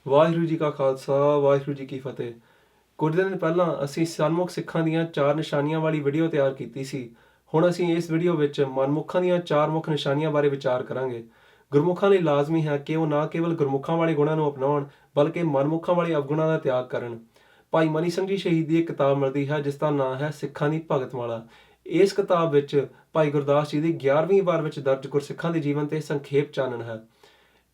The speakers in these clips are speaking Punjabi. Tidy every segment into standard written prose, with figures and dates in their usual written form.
ਵਾਹਿਗੁਰੂ ਜੀ ਕਾ ਖਾਲਸਾ ਵਾਹਿਗੁਰੂ ਜੀ ਕੀ ਫਤਿਹ। ਕੁਝ ਦਿਨ ਪਹਿਲਾਂ ਅਸੀਂ ਸਨਮੁਖ ਸਿੱਖਾਂ ਦੀਆਂ 4 ਨਿਸ਼ਾਨੀਆਂ ਵਾਲੀ ਵੀਡੀਓ ਤਿਆਰ ਕੀਤੀ ਸੀ। ਹੁਣ ਅਸੀਂ ਇਸ ਵੀਡੀਓ ਵਿੱਚ ਮਨਮੁਖਾਂ ਦੀਆਂ 4 ਮੁੱਖ ਨਿਸ਼ਾਨੀਆਂ ਬਾਰੇ ਵਿਚਾਰ ਕਰਾਂਗੇ। ਗੁਰਮੁਖਾਂ ਲਈ ਲਾਜ਼ਮੀ ਹੈ ਕਿ ਉਹ ਨਾ ਕੇਵਲ ਗੁਰਮੁਖਾਂ ਵਾਲੇ ਗੁਣਾਂ ਨੂੰ ਅਪਣਾਉਣ ਬਲਕਿ ਮਨਮੁਖਾਂ ਵਾਲੇ ਅਵਗੁਣਾਂ ਦਾ ਤਿਆਗ ਕਰਨ। ਭਾਈ ਮਨੀ ਸਿੰਘ ਜੀ ਸ਼ਹੀਦ ਦੀ ਇੱਕ ਕਿਤਾਬ ਮਿਲਦੀ ਹੈ ਜਿਸ ਦਾ ਨਾਮ ਹੈ ਸਿੱਖਾਂ ਦੀ ਭਗਤਮਾਲਾ। ਇਸ ਕਿਤਾਬ ਵਿੱਚ ਭਾਈ ਗੁਰਦਾਸ ਜੀ ਦੀ 11ਵੀਂ ਵਾਰ ਵਿੱਚ ਦਰਜ ਗੁਰਸਿੱਖਾਂ ਦੇ ਜੀਵਨ ਤੇ ਸੰਖੇਪ ਚਾਨਣ ਹੈ।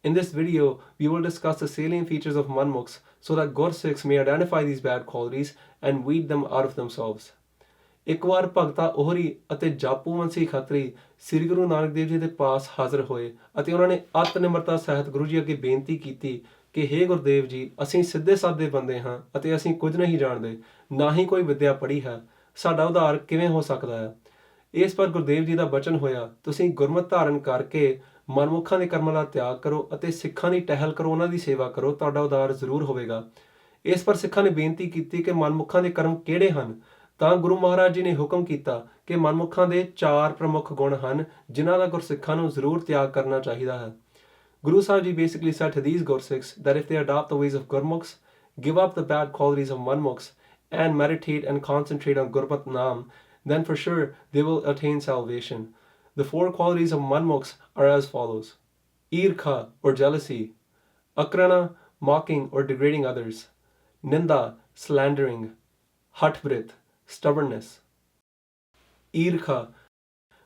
In this video, we will discuss the salient features of Manmukhs so that Gursikhs may identify these bad qualities and weed them out of themselves. ਇੱਕ ਵਾਰ ਭਗਤਾ ਉਹਰੀ ਅਤੇ ਜਾਪੂ ਵੰਸੀ ਖੱਤਰੀ ਸ੍ਰੀ ਗੁਰੂ ਨਾਨਕ ਦੇਵ ਜੀ ਦੇ ਪਾਸ ਹਾਜ਼ਰ ਹੋਏ ਅਤੇ ਉਹਨਾਂ ਨੇ ਅਤ ਨਿਮਰਤਾ ਸਹਿਤ ਗੁਰੂ ਜੀ ਅੱਗੇ ਬੇਨਤੀ ਕੀਤੀ ਕਿ ਹੇ ਗੁਰਦੇਵ ਜੀ, ਅਸੀਂ ਸਿੱਧੇ ਸਾਦੇ ਬੰਦੇ ਹਾਂ ਅਤੇ ਅਸੀਂ ਕੁਝ ਨਹੀਂ ਜਾਣਦੇ, ਨਾ ਹੀ ਕੋਈ ਵਿਦਿਆ ਪੜ੍ਹੀ ਹੈ। ਸਾਡਾ ਉਧਾਰ ਕਿਵੇਂ ਹੋ ਸਕਦਾ ਹੈ? ਇਸ ਪਰ ਗੁਰਦੇਵ ਜੀ ਦਾ ਬਚਨ ਹੋਇਆ, ਤੁਸੀਂ ਗੁਰਮਤਿ ਧਾਰਨ ਕਰਕੇ ਮਨਮੁਖਾਂ ਦੇ ਕਰਮਾਂ ਦਾ ਤਿਆਗ ਕਰੋ ਅਤੇ ਸਿੱਖਾਂ ਦੀ ਟਹਿਲ ਕਰੋ, ਉਹਨਾਂ ਦੀ ਸੇਵਾ ਕਰੋ, ਤੁਹਾਡਾ ਉਧਾਰ ਜ਼ਰੂਰ ਹੋਵੇਗਾ। ਇਸ ਪਰ ਸਿੱਖਾਂ ਨੇ ਬੇਨਤੀ ਕੀਤੀ ਕਿ ਮਨਮੁਖਾਂ ਦੇ ਕਰਮ ਕਿਹੜੇ ਹਨ? ਤਾਂ ਗੁਰੂ ਮਹਾਰਾਜ ਜੀ ਨੇ ਹੁਕਮ ਕੀਤਾ ਕਿ ਮਨਮੁਖਾਂ ਦੇ 4 ਪ੍ਰਮੁੱਖ ਗੁਣ ਹਨ ਜਿਨ੍ਹਾਂ ਦਾ ਗੁਰਸਿੱਖਾਂ ਨੂੰ ਜ਼ਰੂਰ ਤਿਆਗ ਕਰਨਾ ਚਾਹੀਦਾ ਹੈ। Guru Sahib Ji basically said to these Gursikhs that if they adopt the ways of Gurmukhs, give up the bad qualities of Manmukhs, and meditate and concentrate on Gurmat Naam, then for sure they will attain salvation. The 4 qualities of Manmukhs are as follows: Irkha or jealousy, Akrana, mocking or degrading others, Ninda, slandering, Hatbrit, stubbornness. Irkha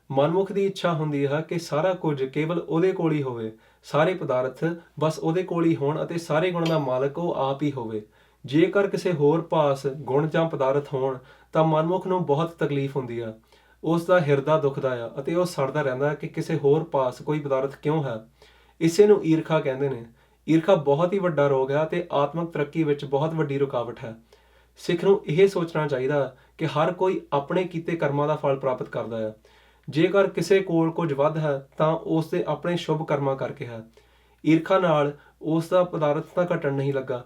ਮਨਮੁਖ ਦੀ ਇੱਛਾ ਹੁੰਦੀ ਹੈ ਕਿ ਸਾਰਾ ਕੁਝ ਕੇਵਲ ਉਹਦੇ ਕੋਲ ਹੀ ਹੋਵੇ, ਸਾਰੇ ਪਦਾਰਥ ਬਸ ਉਹਦੇ ਕੋਲ ਹੀ ਹੋਣ ਅਤੇ ਸਾਰੇ ਗੁਣ ਦਾ ਮਾਲਕ ਉਹ ਆਪ ਹੀ ਹੋਵੇ। ਜੇਕਰ ਕਿਸੇ ਹੋਰ ਪਾਸ ਗੁਣ ਜਾਂ ਪਦਾਰਥ ਹੋਣ ਤਾਂ ਮਨਮੁਖ ਨੂੰ ਬਹੁਤ ਤਕਲੀਫ ਹੁੰਦੀ ਹੈ, ਉਸ ਦਾ ਹਿਰਦਾ ਦੁਖਦਾ ਆ ਅਤੇ ਉਹ ਸੜਦਾ ਰਹਿੰਦਾ ਕਿ ਕਿਸੇ ਹੋਰ ਪਾਸ ਕੋਈ ਪਦਾਰਥ ਕਿਉਂ ਹੈ। ਇਸੇ ਨੂੰ ਈਰਖਾ ਕਹਿੰਦੇ ਨੇ। ਈਰਖਾ ਬਹੁਤ ਹੀ ਵੱਡਾ ਰੋਗ ਹੈ ਅਤੇ ਆਤਮਿਕ ਤਰੱਕੀ ਵਿੱਚ ਬਹੁਤ ਵੱਡੀ ਰੁਕਾਵਟ ਹੈ। ਸਿੱਖ ਨੂੰ ਇਹ ਸੋਚਣਾ ਚਾਹੀਦਾ ਕਿ ਹਰ ਕੋਈ ਆਪਣੇ ਕੀਤੇ ਕਰਮਾਂ ਦਾ ਫਲ ਪ੍ਰਾਪਤ ਕਰਦਾ ਹੈ। ਜੇਕਰ ਕਿਸੇ ਕੋਲ ਕੁਝ ਵੱਧ ਹੈ ਤਾਂ ਉਸ ਦੇ ਆਪਣੇ ਸ਼ੁਭ ਕਰਮਾਂ ਕਰਕੇ ਹੈ। ਈਰਖਾ ਨਾਲ ਉਸ ਦਾ ਪਦਾਰਥ ਤਾਂ ਘਟਣ ਨਹੀਂ ਲੱਗਾ,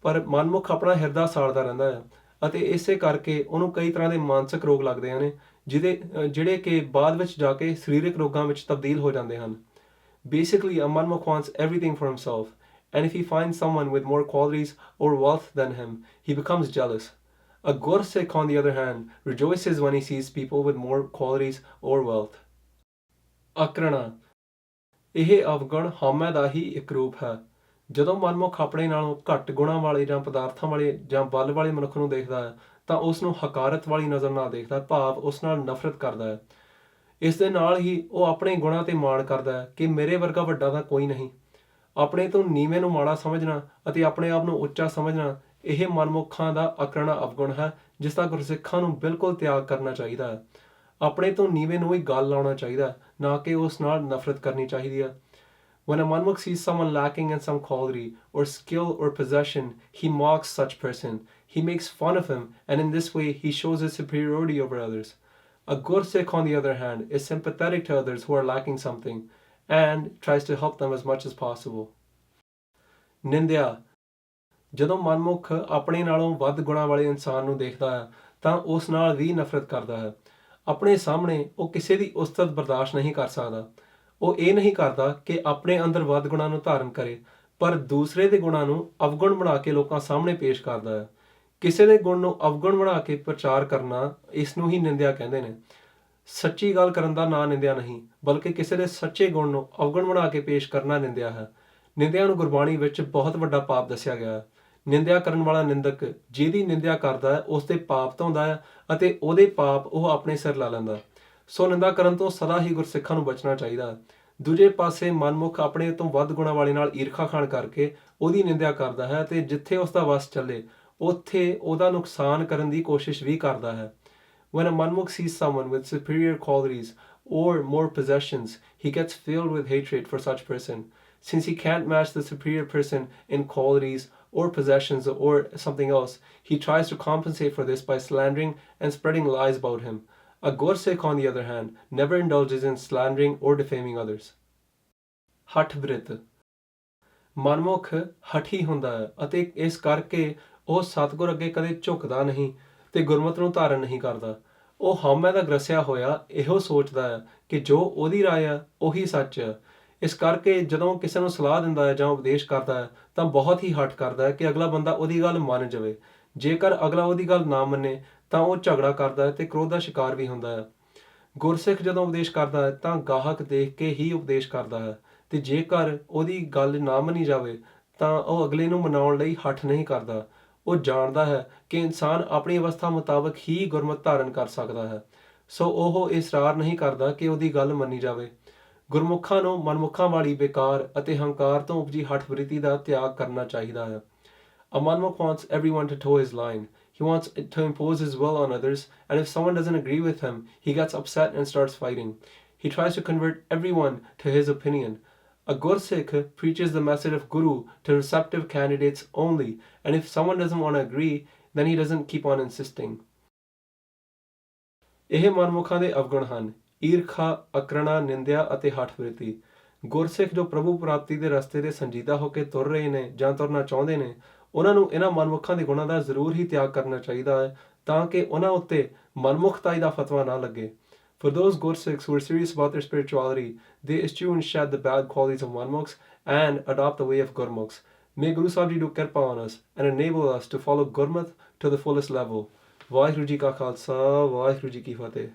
ਪਰ ਮਨਮੁਖ ਆਪਣਾ ਹਿਰਦਾ ਸਾੜਦਾ ਰਹਿੰਦਾ ਹੈ ਅਤੇ ਇਸੇ ਕਰਕੇ ਉਹਨੂੰ ਕਈ ਤਰ੍ਹਾਂ ਦੇ ਮਾਨਸਿਕ ਰੋਗ ਲੱਗਦੇ ਹਨ ਜਿਹੜੇ ਕਿ ਬਾਅਦ ਵਿੱਚ ਜਾ ਕੇ ਸਰੀਰਕ ਰੋਗਾਂ ਵਿੱਚ ਤਬਦੀਲ ਹੋ ਜਾਂਦੇ ਹਨ। Basically, a Manmukh wants everything for himself, and if he finds someone with more qualities or wealth than him, he becomes jealous. A Gursikh, on the other hand, rejoices when he sees people with more qualities or wealth. Akrana, ਇਹ ਅਵਗੁਣ ਹਉਮੈ ਦਾ ਹੀ ਇੱਕ ਰੂਪ ਹੈ। ਜਦੋਂ ਮਨਮੁਖ ਆਪਣੇ ਨਾਲੋਂ ਘੱਟ ਗੁਣਾਂ ਵਾਲੇ ਜਾਂ ਪਦਾਰਥਾਂ ਵਾਲੇ ਜਾਂ ਬਲ ਵਾਲੇ ਮਨੁੱਖ ਨੂੰ ਦੇਖਦਾ ਹੈ ਤਾਂ ਉਸ ਨੂੰ ਹਕਾਰਤ ਵਾਲੀ ਨਜ਼ਰ ਨਾਲ ਦੇਖਦਾ, ਭਾਵ ਉਸ ਨਾਲ ਨਫ਼ਰਤ ਕਰਦਾ ਹੈ। ਇਸ ਦੇ ਨਾਲ ਹੀ ਉਹ ਆਪਣੇ ਗੁਣਾਂ ਤੇ ਮਾਣ ਕਰਦਾ ਹੈ ਕਿ ਮੇਰੇ ਵਰਗਾ ਵੱਡਾ ਤਾਂ ਕੋਈ ਨਹੀਂ। ਆਪਣੇ ਤੋਂ ਨੀਵੇਂ ਨੂੰ ਮਾੜਾ ਸਮਝਣਾ ਅਤੇ ਆਪਣੇ ਆਪ ਨੂੰ ਉੱਚਾ ਸਮਝਣਾ, ਇਹ ਮਨਮੁਖਾਂ ਦਾ ਅਕਰਣਾ ਅਵਗੁਣ ਹੈ ਜਿਸ ਦਾ ਗੁਰਸਿੱਖਾਂ ਨੂੰ ਬਿਲਕੁਲ ਤਿਆਗ ਕਰਨਾ ਚਾਹੀਦਾ ਹੈ। ਆਪਣੇ ਤੋਂ ਨੀਵੇਂ ਨੂੰ ਹੀ ਗੱਲ ਲਾਉਣਾ ਚਾਹੀਦਾ, ਨਾ ਕਿ ਉਸ ਨਾਲ ਨਫ਼ਰਤ ਕਰਨੀ ਚਾਹੀਦੀ ਹੈ। When a Manmukh sees someone lacking in some quality or skill or possession, he mocks such person. He makes fun of him, and in this way he shows his superiority over others. A Gursikh, on the other hand, is sympathetic to others who are lacking something and tries to help them as much as possible. Nindya, ਜਦੋਂ ਮਨਮੁਖ ਆਪਣੇ ਨਾਲੋਂ ਵੱਧ ਗੁਣਾਂ ਵਾਲੇ ਇਨਸਾਨ ਨੂੰ ਦੇਖਦਾ ਹੈ ਤਾਂ ਉਸ ਨਾਲ ਵੀ ਨਫ਼ਰਤ ਕਰਦਾ ਹੈ। ਆਪਣੇ ਸਾਹਮਣੇ ਉਹ ਕਿਸੇ ਦੀ ਉਸਤਤ ਬਰਦਾਸ਼ਤ ਨਹੀਂ ਕਰ ਸਕਦਾ। ਉਹ ਇਹ ਨਹੀਂ ਕਰਦਾ ਕਿ ਆਪਣੇ ਅੰਦਰ ਵੱਧ ਗੁਣਾਂ ਨੂੰ ਧਾਰਨ ਕਰੇ, ਪਰ ਦੂਸਰੇ ਦੇ ਗੁਣਾਂ ਨੂੰ ਅਵਗੁਣ ਬਣਾ ਕੇ ਲੋਕਾਂ ਸਾਹਮਣੇ ਪੇਸ਼ ਕਰਦਾ ਹੈ। ਕਿਸੇ ਦੇ ਗੁਣ ਨੂੰ ਅਵਗੁਣ ਬਣਾ ਕੇ ਪ੍ਰਚਾਰ ਕਰਨਾ, ਇਸ ਨੂੰ ਹੀ ਨਿੰਦਿਆ ਕਹਿੰਦੇ ਨੇ। ਸੱਚੀ ਗੱਲ ਕਰਨ ਦਾ ਨਾਂ ਨਿੰਦਿਆ ਨਹੀਂ, ਬਲਕਿ ਕਿਸੇ ਦੇ ਸੱਚੇ ਗੁਣ ਨੂੰ ਅਵਗੁਣ ਬਣਾ ਕੇ ਪੇਸ਼ ਕਰਨਾ ਨਿੰਦਿਆ ਹੈ। ਨਿੰਦਿਆ ਨੂੰ ਗੁਰਬਾਣੀ ਵਿੱਚ ਬਹੁਤ ਵੱਡਾ ਪਾਪ ਦੱਸਿਆ ਗਿਆ ਹੈ। ਨਿੰਦਿਆ ਕਰਨ ਵਾਲਾ ਨਿੰਦਕ ਜਿਹਦੀ ਨਿੰਦਿਆ ਕਰਦਾ ਹੈ ਉਸ ਦੇ ਪਾਪ ਧੋਂਦਾ ਹੈ ਅਤੇ ਉਹਦੇ ਪਾਪ ਉਹ ਆਪਣੇ ਸਿਰ ਲਾ ਲੈਂਦਾ। ਸੋ ਨਿੰਦਾ ਕਰਨ ਤੋਂ ਸਦਾ ਹੀ ਗੁਰਸਿੱਖਾਂ ਨੂੰ ਬਚਣਾ ਚਾਹੀਦਾ। ਦੂਜੇ ਪਾਸੇ ਮਨਮੁਖ ਆਪਣੇ ਤੋਂ ਵੱਧ ਗੁਣਾਂ ਵਾਲੇ ਨਾਲ ਈਰਖਾ ਖਾਣ ਕਰਕੇ ਉਹਦੀ ਨਿੰਦਿਆ ਕਰਦਾ ਹੈ ਅਤੇ ਜਿੱਥੇ ਉਸ ਦਾ ਵਸ ਚੱਲੇ ਉੱਥੇ ਉਹਦਾ ਨੁਕਸਾਨ ਕਰਨ ਦੀ ਕੋਸ਼ਿਸ਼ ਵੀ ਕਰਦਾ ਹੈ। When a Manmukh sees someone with superior qualities or more possessions, he gets filled with hatred for such person. Since he can't match the superior person in qualities or possessions or something else, he tries to compensate for this by slandering and spreading lies about him. A Gursikh, on the other hand, never indulges in slandering or defaming others. Hatbrit, ਮਨਮੁਖ ਹਠੀ ਹੁੰਦਾ ਹੈ ਅਤੇ ਇਸ ਕਰਕੇ ਉਹ ਸਤਿਗੁਰ ਅੱਗੇ ਕਦੇ ਝੁਕਦਾ ਨਹੀਂ ਤੇ ਗੁਰਮਤਿ ਨੂੰ ਧਾਰਨ ਨਹੀਂ ਕਰਦਾ। ਉਹ ਹਉਮੈ ਦਾ ਗ੍ਰਸਿਆ ਹੋਇਆ ਇਹੋ ਸੋਚਦਾ ਹੈ ਕਿ ਜੋ ਉਹਦੀ ਰਾਏ ਹੈ ਉਹੀ ਸੱਚ ਹੈ। ਇਸ ਕਰਕੇ ਜਦੋਂ ਕਿਸੇ ਨੂੰ ਸਲਾਹ ਦਿੰਦਾ ਹੈ ਜਾਂ ਉਪਦੇਸ਼ ਕਰਦਾ ਹੈ ਤਾਂ ਬਹੁਤ ਹੀ ਹੱਠ ਕਰਦਾ ਹੈ ਕਿ ਅਗਲਾ ਬੰਦਾ ਉਹਦੀ ਗੱਲ ਮੰਨ ਜਾਵੇ। ਜੇਕਰ ਅਗਲਾ ਉਹਦੀ ਗੱਲ ਨਾ ਮੰਨੇ ਤਾਂ ਉਹ ਝਗੜਾ ਕਰਦਾ ਹੈ ਤੇ ਕ੍ਰੋਧ ਦਾ ਸ਼ਿਕਾਰ ਵੀ ਹੁੰਦਾ ਹੈ। ਗੁਰਸਿੱਖ ਜਦੋਂ ਉਪਦੇਸ਼ ਕਰਦਾ ਹੈ ਤਾਂ ਗਾਹਕ ਦੇਖ ਕੇ ਹੀ ਉਪਦੇਸ਼ ਕਰਦਾ ਹੈ, ਤੇ ਜੇਕਰ ਉਹਦੀ ਗੱਲ ਨਾ ਮੰਨੀ ਜਾਵੇ ਤਾਂ ਉਹ ਅਗਲੇ ਨੂੰ ਮਨਾਉਣ ਲਈ ਹੱਠ ਨਹੀਂ ਕਰਦਾ। ਉਹ ਜਾਣਦਾ ਹੈ ਕਿ ਇਨਸਾਨ ਆਪਣੀ ਅਵਸਥਾ ਮੁਤਾਬਕ ਹੀ ਗੁਰਮਤਿ ਧਾਰਨ ਕਰ ਸਕਦਾ ਹੈ, ਸੋ ਉਹ ਇਸਰਾਰ ਨਹੀਂ ਕਰਦਾ ਕਿ ਉਹਦੀ ਗੱਲ ਮੰਨੀ ਜਾਵੇ। ਗੁਰਮੁਖਾਂ ਨੂੰ ਮਨਮੁਖਾਂ ਵਾਲੀ ਬੇਕਾਰ ਅਤੇ ਹੰਕਾਰ ਤੋਂ ਉਪਜੀ ਹਠਵਿਰਤੀ ਦਾ ਤਿਆਗ ਕਰਨਾ ਚਾਹੀਦਾ ਹੈ। A manmukh wants everyone to toe his line. He wants to impose his will on others, and if someone doesn't agree with him, he gets upset and starts fighting. He tries to convert everyone to his opinion. A Gursikh preaches the message of Guru to receptive candidates only, and if someone doesn't want to agree, then he doesn't keep on insisting. ਇਹ ਮਨਮੁਖਾਂ ਦੇ ਅਵਗੁਣ ਹਨ: ਈਰਖਾ, ਅਕਰਣਾ, ਨਿੰਦਿਆ ਅਤੇ ਹਠਵਿਰਤੀ। ਗੁਰਸਿੱਖ ਜੋ ਪ੍ਰਭੂ ਪ੍ਰਾਪਤੀ ਦੇ ਰਸਤੇ ਤੇ ਸੰਜੀਦਾ ਹੋ ਕੇ ਤੁਰ ਰਹੇ ਨੇ ਜਾਂ ਤੁਰਨਾ ਚਾਹੁੰਦੇ ਨੇ, ਉਹਨਾਂ ਨੂੰ ਇਹਨਾਂ ਮਨਮੁਖਾਂ ਦੇ ਗੁਣਾਂ ਦਾ ਜ਼ਰੂਰ ਹੀ ਤਿਆਗ ਕਰਨਾ ਚਾਹੀਦਾ ਹੈ ਤਾਂ ਕਿ ਉਹਨਾਂ ਉੱਤੇ ਮਨਮੁਖਤਾਈ ਦਾ ਫਤਵਾ ਨਾ ਲੱਗੇ। For those Gursikhs who are serious about their spirituality, they eschew and shed the bad qualities of Manmukhs and adopt the way of Gurmukhs. May Guru Sahib Ji do kirpa on us and enable us to follow Gurmat to the fullest level. Waheguru ji ਕਾ ਖਾਲਸਾ, ਵਾਹਿਗੁਰੂ ਜੀ ਕੀ ਫਤਿਹ।